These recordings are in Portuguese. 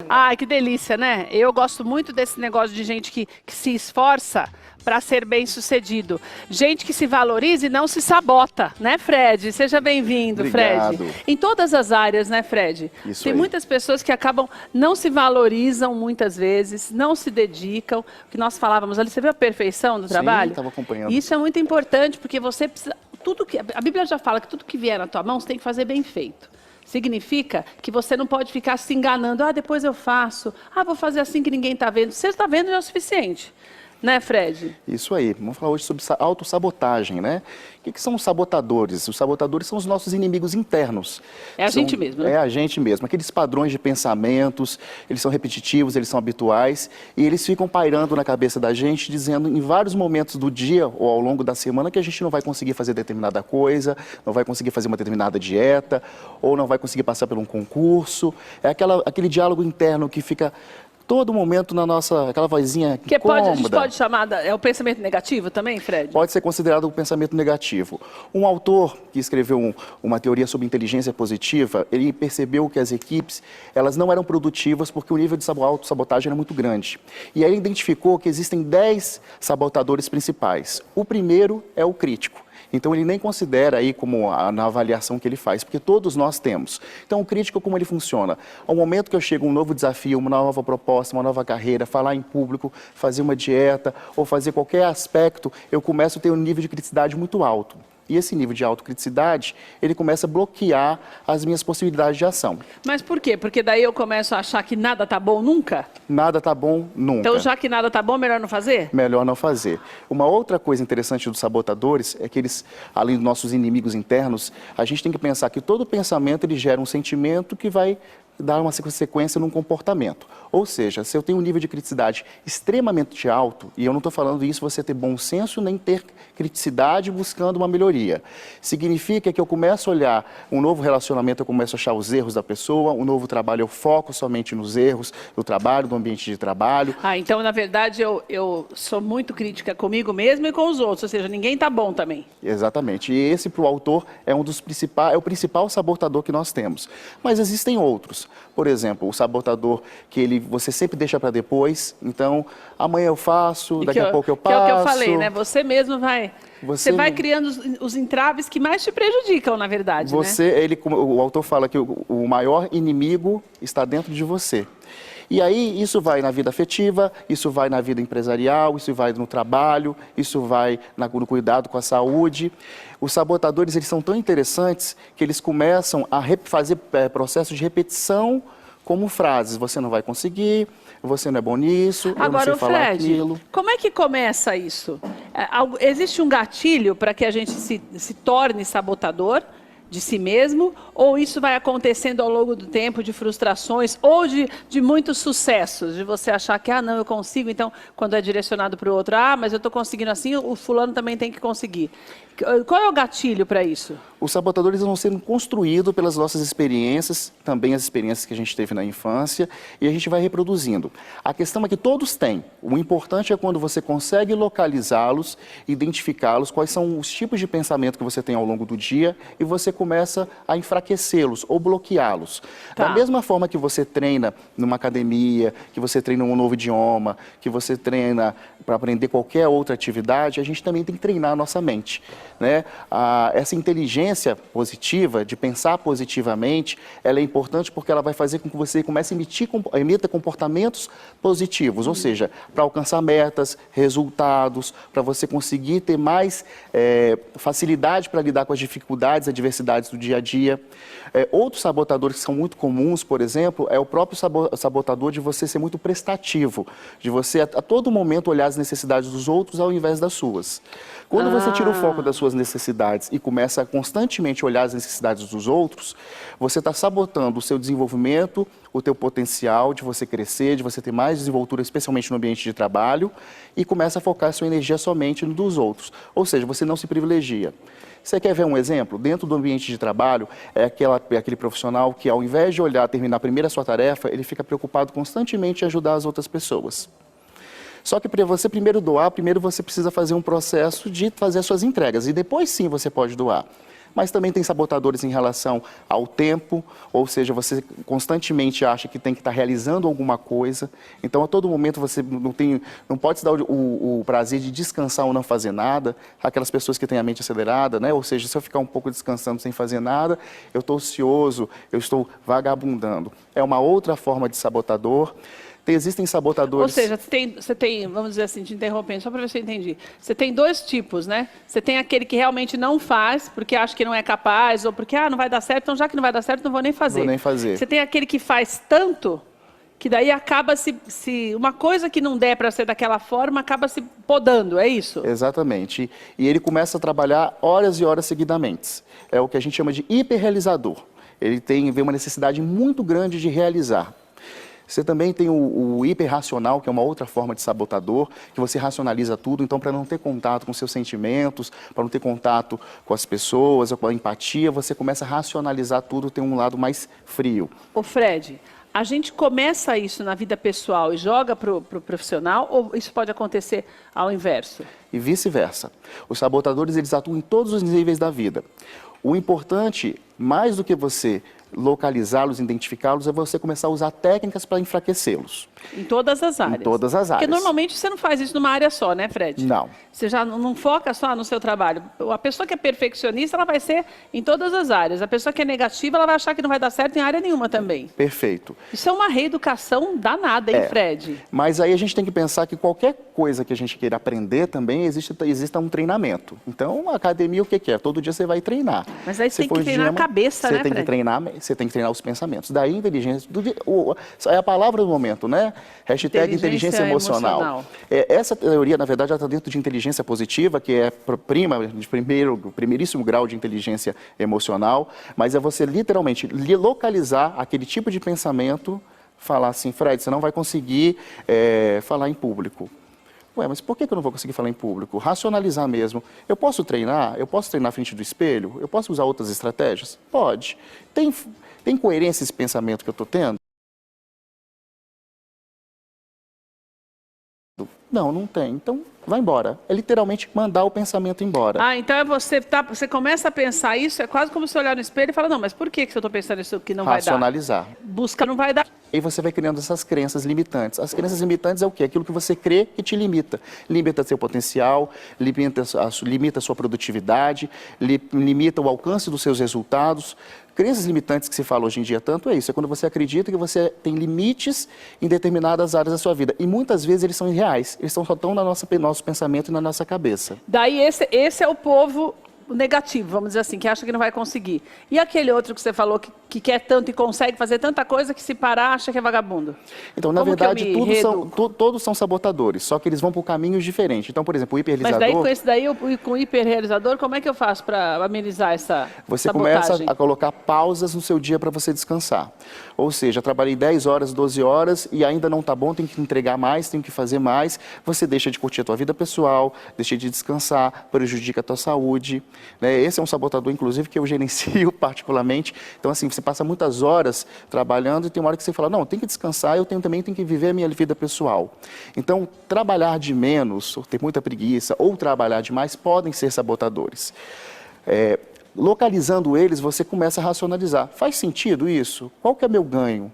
Ai, que delícia, né? Eu gosto muito desse negócio de gente que se esforça para ser bem-sucedido. Gente que se valoriza e não se sabota, né, Fred? Seja bem-vindo, Fred. Obrigado. Em todas as áreas, né, Fred? Isso Tem aí. muitas pessoas que acabam, não se valorizam muitas vezes, não se dedicam. O que nós falávamos ali, você viu a perfeição do trabalho? estava acompanhando. Isso é muito importante, porque você precisa... a Bíblia já fala que tudo que vier na tua mão, você tem que fazer bem feito. Significa que você não pode ficar se enganando. Ah, depois eu faço. Ah, vou fazer assim que ninguém está vendo. Se você está vendo, já é o suficiente. Né, Fred? Isso aí. Vamos falar hoje sobre autossabotagem, né? O que são os sabotadores? Os sabotadores são os nossos inimigos internos. É a gente mesmo, né? É a gente mesmo. Aqueles padrões de pensamentos, eles são repetitivos, eles são habituais, e eles ficam pairando na cabeça da gente, dizendo em vários momentos do dia ou ao longo da semana que a gente não vai conseguir fazer determinada coisa, não vai conseguir fazer uma determinada dieta, ou não vai conseguir passar por um concurso. É aquele diálogo interno que fica todo momento na nossa, aquela vozinha que cômoda. A gente pode chamar, é o pensamento negativo também, Fred? Pode ser considerado um pensamento negativo. Um autor que escreveu uma teoria sobre inteligência positiva, ele percebeu que as equipes, elas não eram produtivas porque o nível de autossabotagem era muito grande. E aí ele identificou que existem 10 sabotadores principais. O primeiro é o crítico. Então, ele nem considera aí como na avaliação que ele faz, porque todos nós temos. Então, o crítico, como ele funciona? Ao momento que eu chego a um novo desafio, uma nova proposta, uma nova carreira, falar em público, fazer uma dieta ou fazer qualquer aspecto, eu começo a ter um nível de criticidade muito alto. E esse nível de autocriticidade, ele começa a bloquear as minhas possibilidades de ação. Mas por quê? Porque daí eu começo a achar que nada tá bom nunca? Nada tá bom nunca. Então, já que nada tá bom, melhor não fazer? Melhor não fazer. Uma outra coisa interessante dos sabotadores é que eles, além dos nossos inimigos internos, a gente tem que pensar que todo pensamento ele gera um sentimento que vai dar uma sequência num comportamento. Ou seja, se eu tenho um nível de criticidade extremamente alto, e eu não estou falando isso você ter bom senso nem ter criticidade buscando uma melhoria. Significa que eu começo a olhar um novo relacionamento, eu começo a achar os erros da pessoa, um novo trabalho eu foco somente nos erros do trabalho, do ambiente de trabalho. Ah, então na verdade eu sou muito crítica comigo mesmo e com os outros, ou seja, ninguém tá bom também. Exatamente. E esse para o autor é um dos principais, é o principal sabotador que nós temos. Mas existem outros. Por exemplo, o sabotador que você sempre deixa para depois. Então, amanhã eu faço, daqui a pouco eu passo. Que é o que eu falei, né? Você mesmo vai... Você vai criando os entraves que mais te prejudicam, na verdade, né? O autor fala que o maior inimigo está dentro de você. E aí, isso vai na vida afetiva, isso vai na vida empresarial, isso vai no trabalho, isso vai no cuidado com a saúde. Os sabotadores, eles são tão interessantes que eles começam a fazer processos de repetição como frases. Você não vai conseguir, você não é bom nisso, eu não sei falar aquilo. Como é que começa isso? Existe um gatilho para que a gente se torne sabotador de si mesmo, ou isso vai acontecendo ao longo do tempo de frustrações ou de muitos sucessos, de você achar que, não, eu consigo, então, quando é direcionado para o outro, mas eu estou conseguindo assim, o fulano também tem que conseguir. Qual é o gatilho para isso? Os sabotadores vão sendo construídos pelas nossas experiências, também as experiências que a gente teve na infância, e a gente vai reproduzindo. A questão é que todos têm. O importante é quando você consegue localizá-los, identificá-los, quais são os tipos de pensamento que você tem ao longo do dia, e você começa a enfraquecê-los ou bloqueá-los. Tá. Da mesma forma que você treina numa academia, que você treina um novo idioma, que você treina para aprender qualquer outra atividade, a gente também tem que treinar a nossa mente, né? Essa inteligência positiva, de pensar positivamente, ela é importante porque ela vai fazer com que você comece a emita comportamentos positivos, ou seja, para alcançar metas, resultados, para você conseguir ter mais facilidade para lidar com as dificuldades, adversidades do dia a dia. Outros sabotadores que são muito comuns, por exemplo, é o próprio sabotador de você ser muito prestativo, de você a todo momento olhar as necessidades dos outros ao invés das suas. Quando você tira o foco das suas necessidades e começa a constantemente olhar as necessidades dos outros, você está sabotando o seu desenvolvimento, o teu potencial de você crescer, de você ter mais desenvoltura, especialmente no ambiente de trabalho, e começa a focar a sua energia somente no dos outros. Ou seja, você não se privilegia. Você quer ver um exemplo? Dentro do ambiente de trabalho, é aquele profissional que, ao invés de terminar primeiro a sua tarefa, ele fica preocupado constantemente em ajudar as outras pessoas. Só que para você primeiro você precisa fazer um processo de fazer as suas entregas, e depois sim você pode doar. Mas também tem sabotadores em relação ao tempo, ou seja, você constantemente acha que tem que estar realizando alguma coisa. Então, a todo momento você não pode se dar o prazer de descansar ou não fazer nada. Aquelas pessoas que têm a mente acelerada, né? Ou seja, se eu ficar um pouco descansando sem fazer nada, eu estou ocioso, eu estou vagabundando. É uma outra forma de sabotador. Existem sabotadores... Ou seja, você tem, vamos dizer assim, te interrompendo, só para ver se eu entendi. Você tem dois tipos, né? Você tem aquele que realmente não faz, porque acha que não é capaz, ou porque, não vai dar certo, então já que não vai dar certo, não vou nem fazer. Vou nem fazer. Você tem aquele que faz tanto, que daí acaba se uma coisa que não der para ser daquela forma, acaba se podando, é isso? Exatamente. E ele começa a trabalhar horas e horas seguidamente. É o que a gente chama de hiperrealizador. Ele vê uma necessidade muito grande de realizar. Você também tem o hiperracional, que é uma outra forma de sabotador, que você racionaliza tudo, então para não ter contato com seus sentimentos, para não ter contato com as pessoas, ou com a empatia, você começa a racionalizar tudo, tem um lado mais frio. Ô Fred, a gente começa isso na vida pessoal e joga para o profissional, ou isso pode acontecer ao inverso? E vice-versa. Os sabotadores, eles atuam em todos os níveis da vida. O importante, mais do que você localizá-los, identificá-los, é você começar a usar técnicas para enfraquecê-los. Em todas as áreas? Em todas as áreas. Porque normalmente você não faz isso numa área só, né, Fred? Não. Você já não foca só no seu trabalho. A pessoa que é perfeccionista, ela vai ser em todas as áreas. A pessoa que é negativa, ela vai achar que não vai dar certo em área nenhuma também. Perfeito. Isso é uma reeducação danada, hein, Fred? Mas aí a gente tem que pensar que qualquer coisa que a gente queira aprender também, existe um treinamento. Então, a academia, o que é? Todo dia você vai treinar. Mas aí você tem que treinar a cabeça, né, Fred? Você tem que treinar os pensamentos. Daí, inteligência... é a palavra do momento, né? Hashtag inteligência emocional. Essa teoria, na verdade, está dentro de inteligência positiva, que é primeiríssimo grau de inteligência emocional, mas é você literalmente localizar aquele tipo de pensamento, falar assim, Fred, você não vai conseguir falar em público. Ué, mas por que eu não vou conseguir falar em público? Racionalizar mesmo. Eu posso treinar? Eu posso treinar à frente do espelho? Eu posso usar outras estratégias? Pode. Tem coerência esse pensamento que eu estou tendo? Não, não tem. Então, vai embora. É literalmente mandar o pensamento embora. Então você começa a pensar isso, é quase como você olhar no espelho e falar, não, mas por que eu estou pensando isso que não vai dar? Racionalizar. Busca não vai dar. E você vai criando essas crenças limitantes. As crenças limitantes é o quê? Aquilo que você crê que te limita. Limita seu potencial, limita a sua produtividade, limita o alcance dos seus resultados. Crenças limitantes que se fala hoje em dia tanto é isso. É quando você acredita que você tem limites em determinadas áreas da sua vida. E muitas vezes eles são irreais. Eles só estão no nosso pensamento e na nossa cabeça. Daí esse é o povo negativo, vamos dizer assim, que acha que não vai conseguir. E aquele outro que você falou que quer tanto e consegue fazer tanta coisa que se parar acha que é vagabundo? Então, na verdade, todos são sabotadores, só que eles vão por caminhos diferentes. Então, por exemplo, o hiperrealizador... Mas daí, com esse daí, com o hiperrealizador, como é que eu faço para amenizar essa Você sabotagem? começa a colocar pausas no seu dia para você descansar. Ou seja, trabalhei 10 horas, 12 horas e ainda não está bom, tem que entregar mais, tem que fazer mais. Você deixa de curtir a tua vida pessoal, deixa de descansar, prejudica a tua saúde. Esse é um sabotador, inclusive, que eu gerencio particularmente. Então, assim, você passa muitas horas trabalhando e tem uma hora que você fala, não, tem que descansar, eu também tenho que viver a minha vida pessoal. Então, trabalhar de menos, ou ter muita preguiça, ou trabalhar demais, podem ser sabotadores. Localizando eles, você começa a racionalizar. Faz sentido isso? Qual que é meu ganho?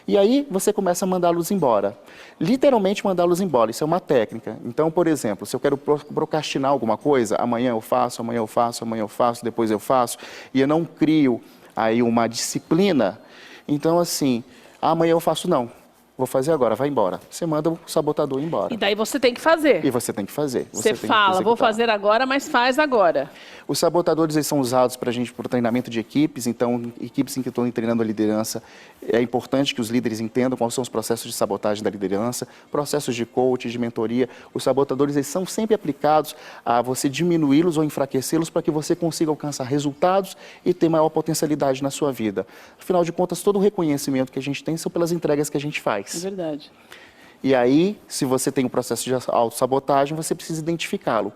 E aí você começa a mandá-los embora. Literalmente mandá-los embora, isso é uma técnica. Então, por exemplo, se eu quero procrastinar alguma coisa, amanhã eu faço, amanhã eu faço, amanhã eu faço, depois eu faço, e eu não crio aí uma disciplina, então assim, amanhã eu faço não. Vou fazer agora, vai embora. Você manda o sabotador embora. E daí você tem que fazer. E você tem que fazer. Você fala, vou fazer agora, mas faz agora. Os sabotadores eles são usados para o treinamento de equipes, então equipes em que estão treinando a liderança, é importante que os líderes entendam quais são os processos de sabotagem da liderança, processos de coaching, de mentoria. Os sabotadores eles são sempre aplicados a você diminuí-los ou enfraquecê-los para que você consiga alcançar resultados e ter maior potencialidade na sua vida. Afinal de contas, todo o reconhecimento que a gente tem são pelas entregas que a gente faz. É verdade. E aí, se você tem um processo de autossabotagem, você precisa identificá-lo.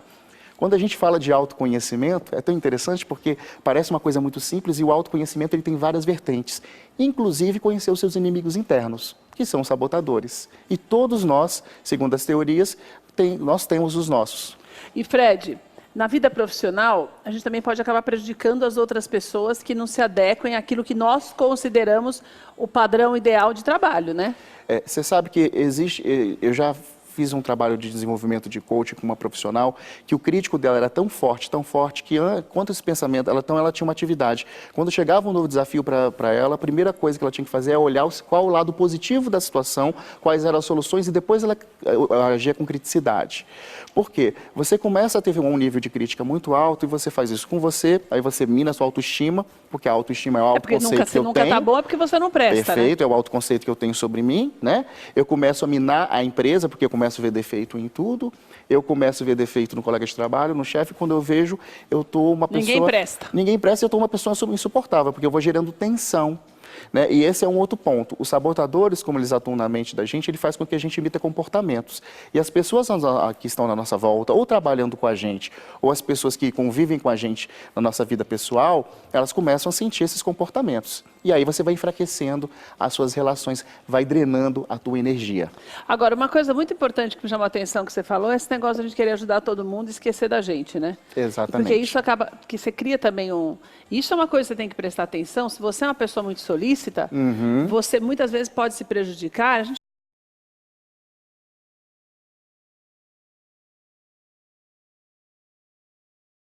Quando a gente fala de autoconhecimento, é tão interessante porque parece uma coisa muito simples e o autoconhecimento ele tem várias vertentes. Inclusive conhecer os seus inimigos internos, que são os sabotadores. E todos nós, segundo as teorias, nós temos os nossos. E Fred, na vida profissional, a gente também pode acabar prejudicando as outras pessoas que não se adequem àquilo que nós consideramos o padrão ideal de trabalho, né? Você sabe que existe, eu já fiz um trabalho de desenvolvimento de coaching com uma profissional, que o crítico dela era tão forte, que quanto esse pensamento, ela tinha uma atividade. Quando chegava um novo desafio para ela, a primeira coisa que ela tinha que fazer é olhar qual o lado positivo da situação, quais eram as soluções, e depois ela agia com criticidade. Por quê? Você começa a ter um nível de crítica muito alto e você faz isso com você, aí você mina a sua autoestima, porque a autoestima é o autoconceito que eu tenho. Porque nunca tá bom, é porque você não presta, Perfeito, né? é o autoconceito que eu tenho sobre mim, né? Eu começo a minar a empresa, porque eu começo a ver defeito em tudo, eu começo a ver defeito no colega de trabalho, no chefe, quando eu vejo, eu tô uma pessoa... Ninguém presta. Ninguém presta, eu tô uma pessoa insuportável, porque eu vou gerando tensão. Né? E esse é um outro ponto. Os sabotadores, como eles atuam na mente da gente, ele faz com que a gente imita comportamentos. E as pessoas que estão na nossa volta, ou trabalhando com a gente, ou as pessoas que convivem com a gente na nossa vida pessoal, elas começam a sentir esses comportamentos. E aí você vai enfraquecendo as suas relações, vai drenando a tua energia. Agora, uma coisa muito importante que me chamou a atenção que você falou é esse negócio de a gente querer ajudar todo mundo e esquecer da gente, né? Exatamente. Porque isso acaba, que você cria também Isso é uma coisa que você tem que prestar atenção. Se você é uma pessoa muito solícita, você muitas vezes pode se prejudicar. A gente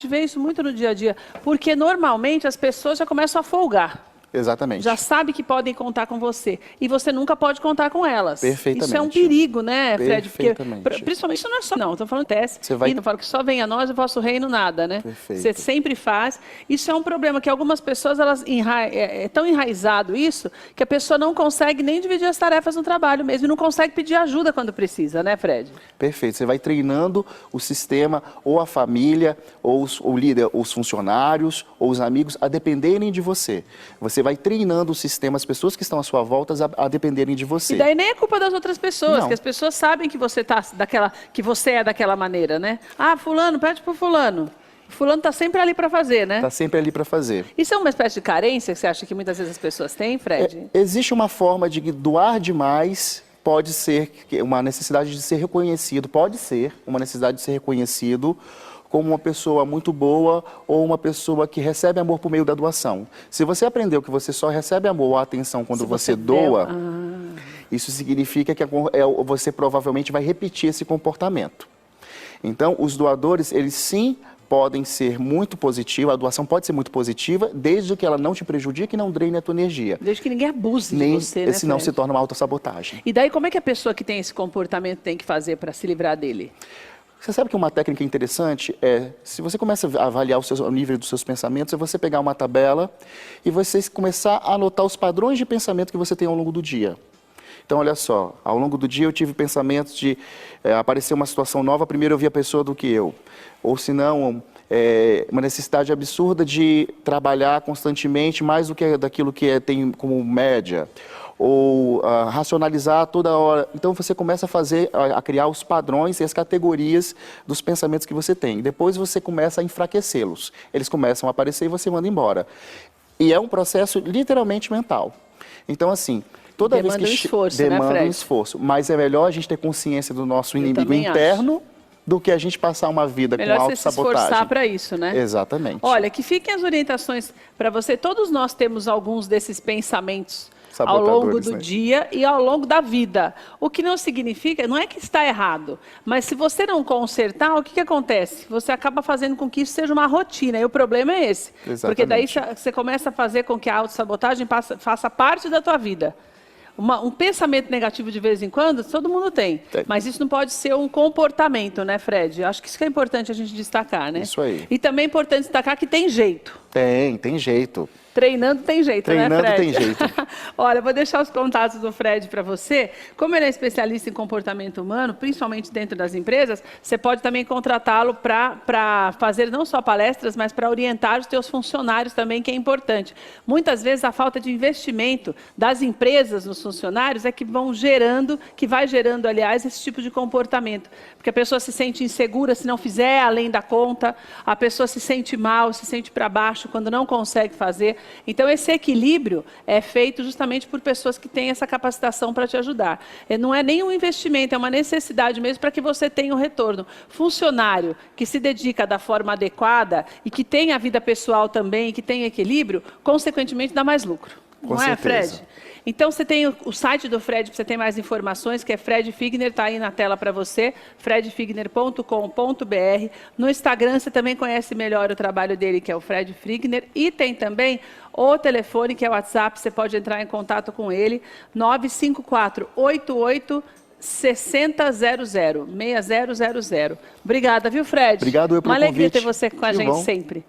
vê isso muito no dia a dia, porque normalmente as pessoas já começam a folgar. Exatamente. Já sabe que podem contar com você. E você nunca pode contar com elas. Perfeitamente. Isso é um perigo, né, Fred? Perfeitamente. Porque, principalmente, isso não é só não. Estou falando teste. Vai... E não falo que só venha a nós e o vosso reino nada, né? Perfeito. Você sempre faz. Isso é um problema, que algumas pessoas, elas é tão enraizado isso, que a pessoa não consegue nem dividir as tarefas no trabalho mesmo. E não consegue pedir ajuda quando precisa, né, Fred? Perfeito. Você vai treinando o sistema, ou a família, ou o líder, os funcionários, ou os amigos, a dependerem de você. Você vai treinando o sistema, as pessoas que estão à sua volta, a dependerem de você. E daí nem é culpa das outras pessoas, Não. que as pessoas sabem que você é daquela maneira, né? Ah, fulano, pede pro fulano. Fulano está sempre ali para fazer, né? Está sempre ali para fazer. Isso é uma espécie de carência que você acha que muitas vezes as pessoas têm, Fred? Existe uma forma de doar demais, pode ser uma necessidade de ser reconhecido, pode ser uma necessidade de ser reconhecido como uma pessoa muito boa ou uma pessoa que recebe amor por meio da doação. Se você aprendeu que você só recebe amor ou atenção quando você doa, isso significa que você provavelmente vai repetir esse comportamento. Então, os doadores, eles sim podem ser muito positivos, a doação pode ser muito positiva, desde que ela não te prejudique e não drene a tua energia. Desde que ninguém abuse de você, né, senão Fred? se torna uma autossabotagem. E daí, como é que a pessoa que tem esse comportamento tem que fazer para se livrar dele? Você sabe que uma técnica interessante é, se você começa a avaliar o nível dos seus pensamentos, é você pegar uma tabela e você começar a anotar os padrões de pensamento que você tem ao longo do dia. Então, olha só, ao longo do dia eu tive pensamentos de aparecer uma situação nova, primeiro eu vi a pessoa do que eu. Ou se não, uma necessidade absurda de trabalhar constantemente mais do que daquilo que tem como média. Ou racionalizar toda hora. Então você começa a criar os padrões e as categorias dos pensamentos que você tem. Depois você começa a enfraquecê-los. Eles começam a aparecer e você manda embora. E é um processo literalmente mental. Então assim, toda demanda vez que esforço, demanda né, Fred? um esforço, mas é melhor a gente ter consciência do nosso inimigo interno do que a gente passar uma vida com autossabotagem. Melhor você se esforçar para isso, né? Exatamente. Olha, que fiquem as orientações para você. Todos nós temos alguns desses pensamentos ao longo do dia e ao longo da vida. O que não significa, não é que está errado, mas se você não consertar, o que acontece? Você acaba fazendo com que isso seja uma rotina, e o problema é esse. Exatamente. Porque daí você começa a fazer com que a autossabotagem faça parte da tua vida. Um pensamento negativo de vez em quando, todo mundo tem. Mas isso não pode ser um comportamento, né, Fred? Acho que isso que é importante a gente destacar, né? Isso aí. E também é importante destacar que tem jeito. Tem jeito. Treinando tem jeito, Treinando, né, Fred? tem jeito. Olha, eu vou deixar os contatos do Fred para você. Como ele é especialista em comportamento humano, principalmente dentro das empresas, você pode também contratá-lo para fazer não só palestras, mas para orientar os teus funcionários também, que é importante. Muitas vezes a falta de investimento das empresas nos funcionários é que vai gerando, aliás, esse tipo de comportamento. Porque a pessoa se sente insegura se não fizer além da conta, a pessoa se sente mal, se sente para baixo, baixo, quando não consegue fazer. Então, esse equilíbrio é feito justamente por pessoas que têm essa capacitação para te ajudar. Não é nem um investimento, é uma necessidade mesmo para que você tenha um retorno. Funcionário que se dedica da forma adequada e que tem a vida pessoal também, que tem equilíbrio, consequentemente dá mais lucro. Com Não é, certeza. Fred? Então, você tem o site do Fred para você ter mais informações, que é Fred Figner, está aí na tela para você, fredfigner.com.br. No Instagram, você também conhece melhor o trabalho dele, que é o Fred Figner. E tem também o telefone, que é o WhatsApp, você pode entrar em contato com ele, 954-88 6000, 6000. Obrigada, viu, Fred? Obrigado eu pelo Uma alegria convite. ter você com a Tudo gente bom? sempre.